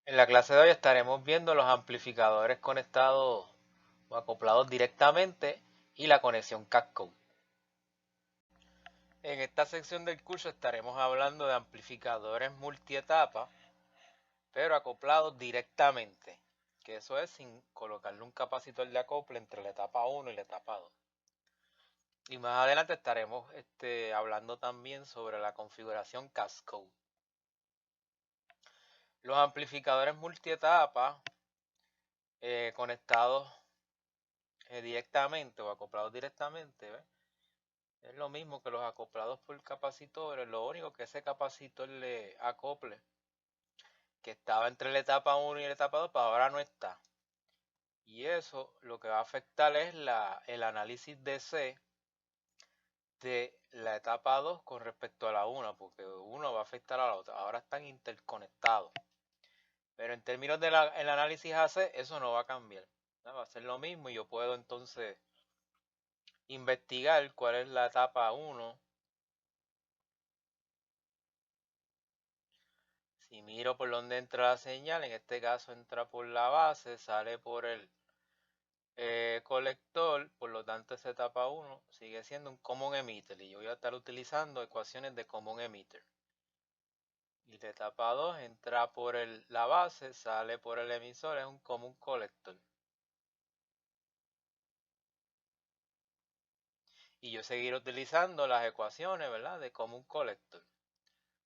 En la clase de hoy estaremos viendo los amplificadores conectados o acoplados directamente y la conexión Cascode. En esta sección del curso estaremos hablando de amplificadores multietapa, pero acoplados directamente, que eso es sin colocarle un capacitor de acople entre la etapa 1 y la etapa 2. Y más adelante estaremos hablando también sobre la configuración Cascode. Los amplificadores multietapa conectados directamente o acoplados directamente, ¿ves? Es lo mismo que los acoplados por capacitores, lo único que ese capacitor le acople, que estaba entre la etapa 1 y la etapa 2, pues ahora no está. Y eso lo que va a afectar es el análisis de C de la etapa 2 con respecto a la 1, porque uno va a afectar a la otra. Ahora están interconectados. Pero en términos del análisis AC, eso no va a cambiar. ¿No? Va a ser lo mismo y yo puedo entonces investigar cuál es la etapa 1. Si miro por donde entra la señal, en este caso entra por la base, sale por el colector, por lo tanto esa etapa 1 sigue siendo un common emitter y yo voy a estar utilizando ecuaciones de common emitter. Y la etapa 2 entra por la base, sale por el emisor, es un common collector. Y yo seguiré utilizando las ecuaciones, ¿verdad? De common collector.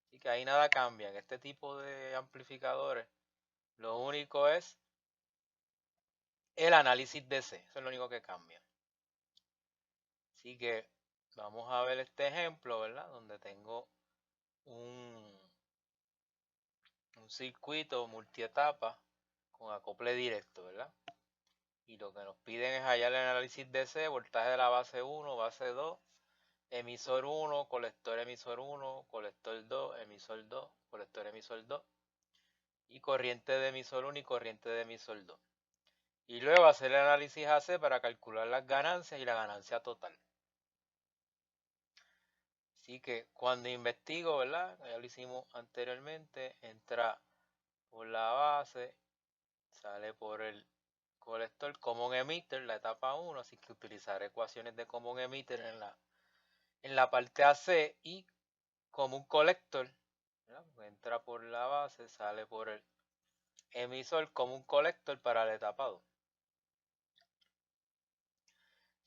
Así que ahí nada cambia. En este tipo de amplificadores, lo único es el análisis de C. Eso es lo único que cambia. Así que vamos a ver este ejemplo, ¿verdad? Donde tengo un circuito multietapa con acople directo, ¿verdad? Y lo que nos piden es hallar el análisis de C, voltaje de la base 1, base 2, emisor 1, emisor 1, colector 2, emisor 2, colector emisor 2 y corriente de emisor 1 y corriente de emisor 2. Y luego hacer el análisis AC para calcular las ganancias y la ganancia total. Así que cuando investigo, ¿verdad? Ya lo hicimos anteriormente, entra por la base, sale por el colector common emitter, la etapa 1, así que utilizaré ecuaciones de common emitter en la parte AC y como un colector, entra por la base, sale por el emisor como un colector para la etapa 2.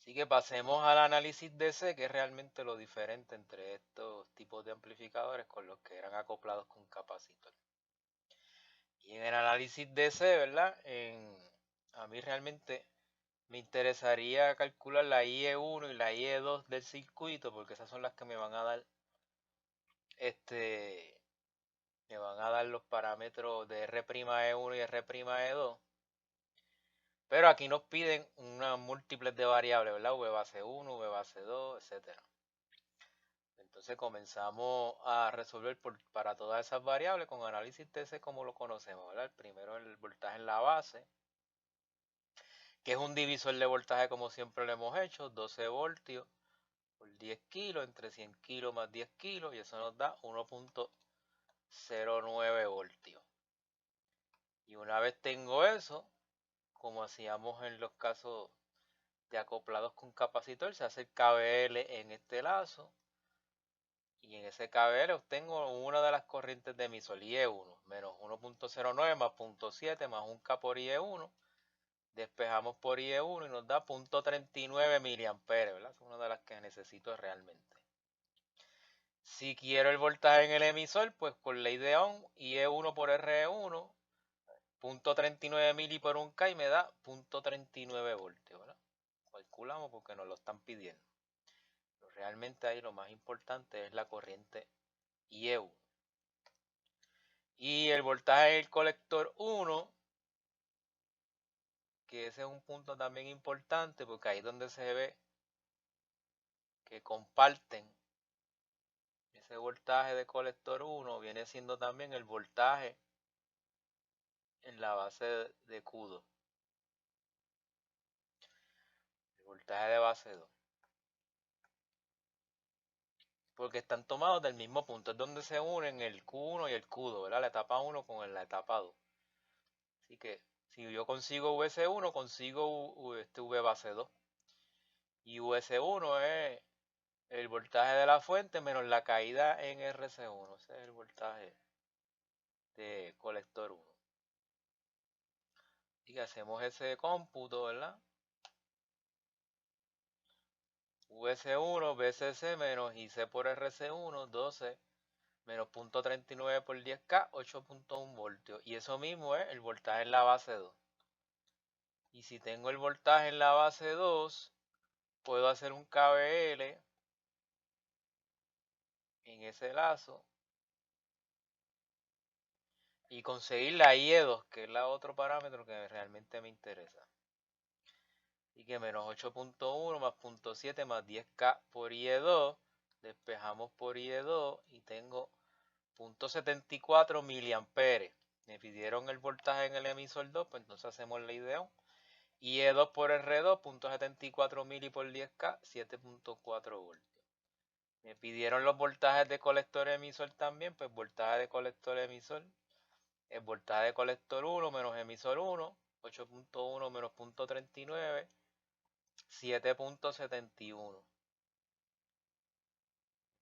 Así que pasemos al análisis de C, que es realmente lo diferente entre estos tipos de amplificadores con los que eran acoplados con capacitor. Y en el análisis de C, ¿verdad? A mí realmente me interesaría calcular la IE1 y la IE2 del circuito, porque esas son las que me van a dar los parámetros de R'E1 y R'E2. Pero aquí nos piden unas múltiples de variables, ¿verdad? V base 1, V base 2, etcétera. Entonces comenzamos a resolver para todas esas variables con análisis TC como lo conocemos, ¿verdad? El primero el voltaje en la base, que es un divisor de voltaje como siempre lo hemos hecho, 12 voltios por 10 kilos, entre 100 kilos más 10 kilos, y eso nos da 1.09 voltios. Y una vez tengo eso, como hacíamos en los casos de acoplados con capacitor, se hace el KVL en este lazo, y en ese KVL obtengo una de las corrientes de emisor IE1, menos 1.09 más 0.7 más un K por IE1, despejamos por IE1 y nos da 0.39 miliamperes, ¿verdad? Es una de las que necesito realmente. Si quiero el voltaje en el emisor, pues por ley de Ohm, IE1 por RE1, 0.39 mili por un K y me da 0.39 voltios, ¿verdad? Calculamos porque nos lo están pidiendo. Pero realmente ahí lo más importante es la corriente IE1. Y el voltaje del colector 1, que ese es un punto también importante porque ahí es donde se ve que comparten ese voltaje de colector 1, viene siendo también el voltaje en la base de Q2. El voltaje de base 2. Porque están tomados del mismo punto, es donde se unen el Q1 y el Q2, ¿verdad? La etapa 1 con la etapa 2. Así que si yo consigo US1, consigo este V base 2. Y US1 es el voltaje de la fuente menos la caída en RC1. Ese es el voltaje de colector 1. Y que hacemos ese cómputo, ¿verdad? US1 BCC menos IC por RC1, 12 menos 0.39 por 10K, 8.1 voltios. Y eso mismo es el voltaje en la base 2. Y si tengo el voltaje en la base 2, puedo hacer un KVL en ese lazo y conseguir la IE2, que es la otro parámetro que realmente me interesa. Así que menos 8.1 más 0.7 más 10K por IE2, despejamos por IE2 y tengo 0.74 miliamperes. Me pidieron el voltaje en el emisor 2, pues entonces hacemos la IE2. IE2 por R2, 0.74 mili por 10K, 7.4 voltios. Me pidieron los voltajes de colector emisor también, pues voltaje de colector emisor, el voltaje de colector 1 menos emisor 1, 8.1 menos 0.39, 7.71.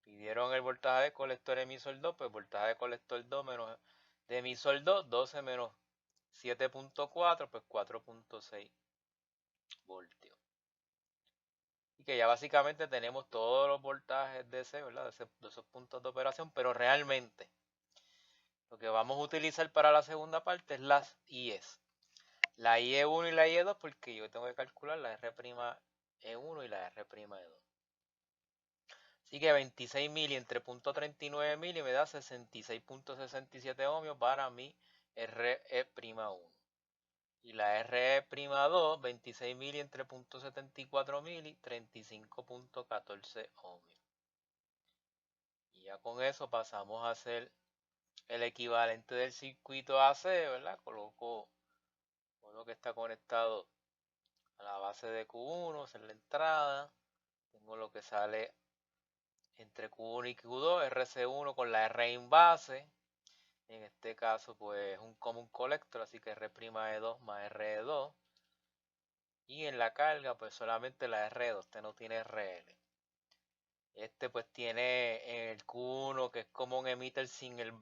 Pidieron el voltaje de colector emisor 2, pues voltaje de colector 2 menos de emisor 2, 12 menos 7.4, pues 4.6 voltios. Y que ya básicamente tenemos todos los voltajes de ese, ¿verdad? De esos puntos de operación, pero realmente lo que vamos a utilizar para la segunda parte es las IEs. La IE1 y la IE2 porque yo tengo que calcular la R'(E1) y la R'(E2). Así que 26 mili entre 0.39 mili me da 66.67 ohmios para mi RE'1. Y la RE'2, 26 mili entre 0.74 mili, 35.14 ohmios. Y ya con eso pasamos a hacer el equivalente del circuito AC, ¿verdad? Coloco lo que está conectado a la base de Q1, esa es la entrada. Tengo lo que sale entre Q1 y Q2, RC1 con la R in base. En este caso, pues un common collector, así que R'(E2) más RE2. Y en la carga, pues solamente la R2, este no tiene RL. Este pues tiene el Q1 que es common emitter sin el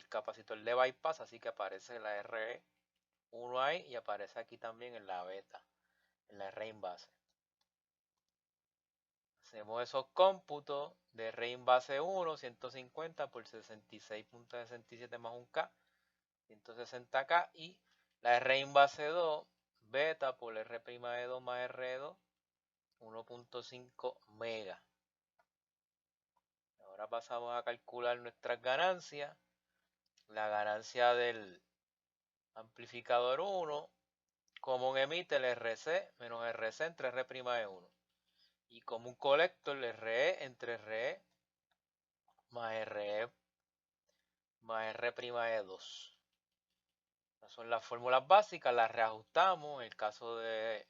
capacitor de bypass, así que aparece la RE1 ahí y aparece aquí también en la beta, en la R in base. Hacemos esos cómputos de R in base 1, 150 por 66.67 más un K, 160K, y la R in base 2, beta por R'(E2) más R2, 1.5 mega. Ahora pasamos a calcular nuestras ganancias. La ganancia del amplificador 1, common emitter RC menos RC entre R'(E1. Y common collector RE entre RE más RE más R'(E2. Estas son las fórmulas básicas, las reajustamos. En el caso de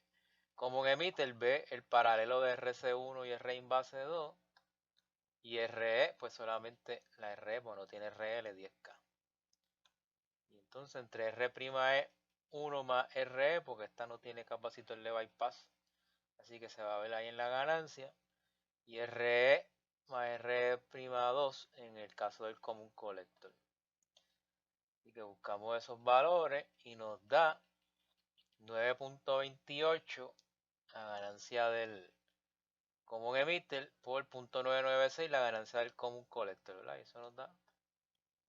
common emitter, B el paralelo de RC1 y R in base 2. Y RE, pues solamente la RE, bueno, tiene RL 10K. Y entonces entre R'(E1 más RE, porque esta no tiene capacitor de bypass, así que se va a ver ahí en la ganancia. Y RE más R'(2) en el caso del common collector. Así que buscamos esos valores y nos da 9.28 la ganancia del common emitter por 0.996 la ganancia del common collector, ¿verdad? Y eso nos da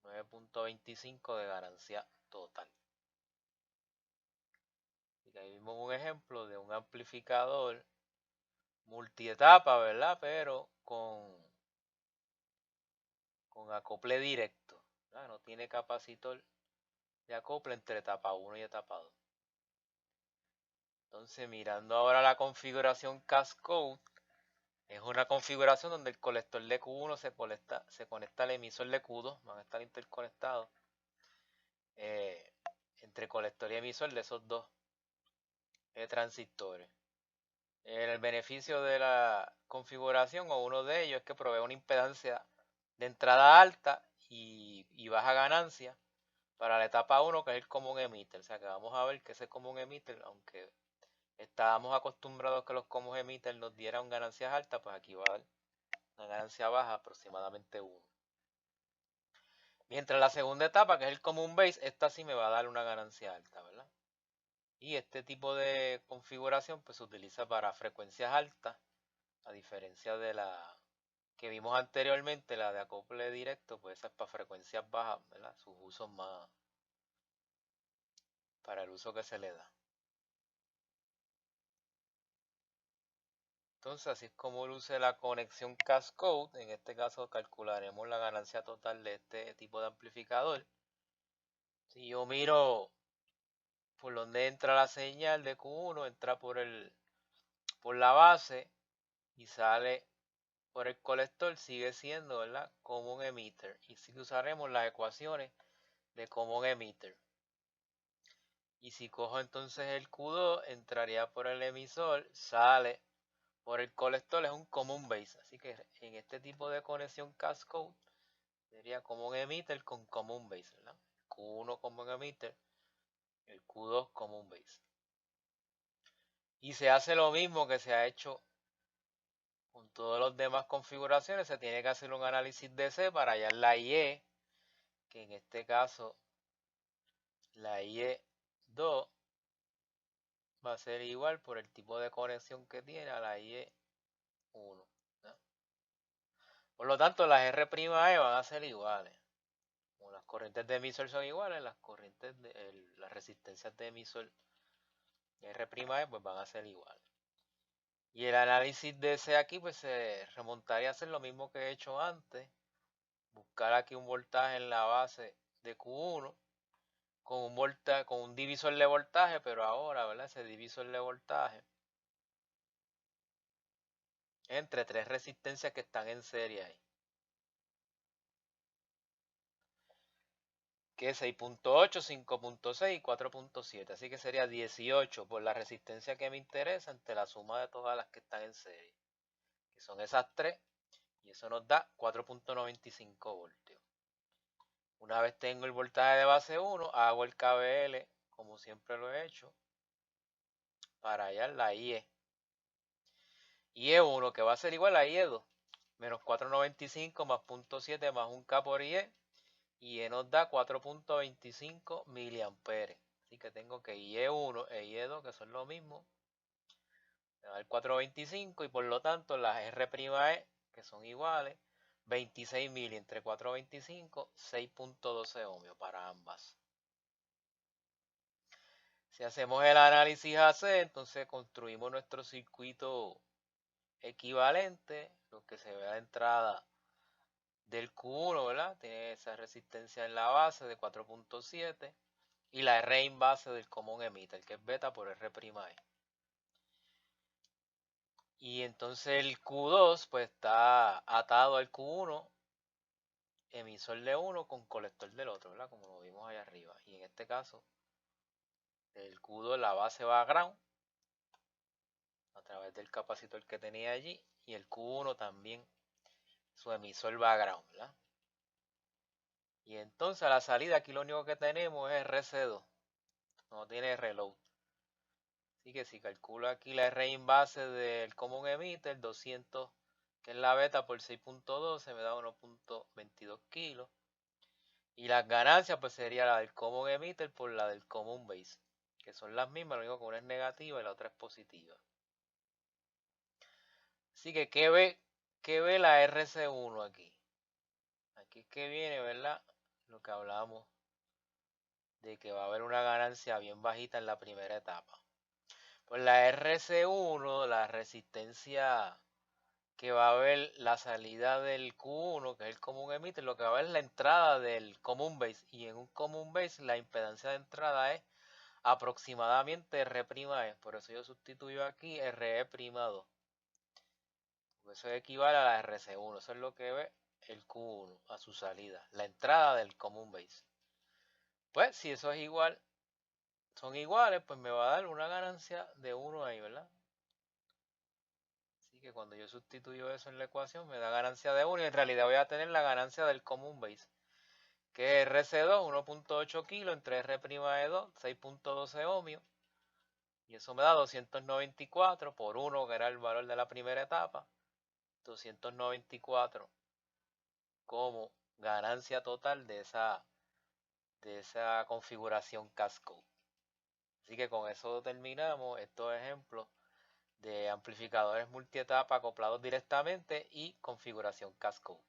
9.25 de ganancia total. Y ahí vimos un ejemplo de un amplificador multietapa, ¿verdad? Pero con acople directo, ¿verdad? No tiene capacitor de acople entre etapa 1 y etapa 2. Entonces, mirando ahora la configuración Cascode, es una configuración donde el colector de Q1 se conecta al emisor de Q2, van a estar interconectados entre colector y emisor de esos dos transistores. El beneficio de la configuración, o uno de ellos, es que provee una impedancia de entrada alta y baja ganancia, para la etapa 1, que es el common emitter. O sea que vamos a ver que ese common emitter, aunque estábamos acostumbrados a que los common emitters nos dieran ganancias altas, pues aquí va a dar una ganancia baja, aproximadamente 1. Mientras la segunda etapa, que es el common base, esta sí me va a dar una ganancia alta, ¿verdad? Y este tipo de configuración pues se utiliza para frecuencias altas, a diferencia de la que vimos anteriormente, la de acople directo, pues esa es para frecuencias bajas, ¿verdad? Sus usos más, para el uso que se le da. Entonces, así es como luce la conexión cascode. En este caso calcularemos la ganancia total de este tipo de amplificador. Si yo miro por donde entra la señal de Q1, entra por la base y sale por el colector, sigue siendo, ¿verdad?, common emitter. Y sí que usaremos las ecuaciones de common emitter. Y si cojo entonces el Q2, entraría por el emisor, sale por el colector, es un common base. Así que en este tipo de conexión cascode sería common emitter con common base, ¿verdad? Q1 common emitter, el Q2 common base. Y se hace lo mismo que se ha hecho con todas las demás configuraciones. Se tiene que hacer un análisis DC para hallar la IE, que en este caso la IE2 va a ser igual por el tipo de conexión que tiene a la IE1. ¿no? Por lo tanto, las R' E van a ser iguales. Como las corrientes de emisor son iguales, las corrientes las resistencias de emisor R' E pues van a ser iguales. Y el análisis de ese aquí pues se remontaría a hacer lo mismo que he hecho antes. Buscar aquí un voltaje en la base de Q1 con un divisor de voltaje, pero ahora, ¿verdad? Ese divisor de voltaje entre tres resistencias que están en serie ahí. Que es 6.8, 5.6 y 4.7. Así que sería 18 por la resistencia que me interesa entre la suma de todas las que están en serie. Que son esas tres. Y eso nos da 4.95 voltios. Una vez tengo el voltaje de base 1, hago el KVL como siempre lo he hecho para hallar la IE. IE1 que va a ser igual a IE2 menos 4.95 más 0.7 más 1K por IE. IE nos da 4.25 miliamperes. Así que tengo que IE1 e IE2 que son lo mismo. Me da el 4.25 y por lo tanto las R', que son iguales, 26 mili entre 4.25, 6.12 ohmios para ambas. Si hacemos el análisis AC, entonces construimos nuestro circuito equivalente, lo que se ve a la entrada del Q1, ¿verdad? Tiene esa resistencia en la base de 4.7 y la R en base del common emitter, que es beta por R'. Y entonces el Q2 pues está atado al Q1, emisor de uno con colector del otro, ¿verdad? Como lo vimos allá arriba. Y en este caso, el Q2 la base va a ground a través del capacitor que tenía allí. Y el Q1 también, su emisor va a ground, ¿verdad? Y entonces a la salida aquí lo único que tenemos es RC2. No tiene reload. Así que si calculo aquí la R in base del common emitter, 200, que es la beta por 6.12, me da 1.22 kilos. Y las ganancias pues sería la del common emitter por la del common base, que son las mismas, lo único que una es negativa y la otra es positiva. Así que, ¿qué ve la RC1 aquí? Aquí es que viene, ¿verdad? Lo que hablábamos de que va a haber una ganancia bien bajita en la primera etapa. Pues la RC1, la resistencia que va a haber la salida del Q1, que es el common emitter, lo que va a haber es la entrada del common base. Y en un common base la impedancia de entrada es aproximadamente R'. Por eso yo sustituyo aquí RE'2. Eso equivale a la RC1. Eso es lo que ve el Q1 a su salida. La entrada del common base. Pues si eso es igual, son iguales, pues me va a dar una ganancia de 1 ahí, ¿verdad? Así que cuando yo sustituyo eso en la ecuación me da ganancia de 1 y en realidad voy a tener la ganancia del common base, que es RC2, 1.8 kilos entre R'2, 6.12 ohmios. Y eso me da 294 por 1, que era el valor de la primera etapa. 294 como ganancia total de esa configuración Cascode. Así que con eso terminamos estos ejemplos de amplificadores multietapa acoplados directamente y configuración Cascode.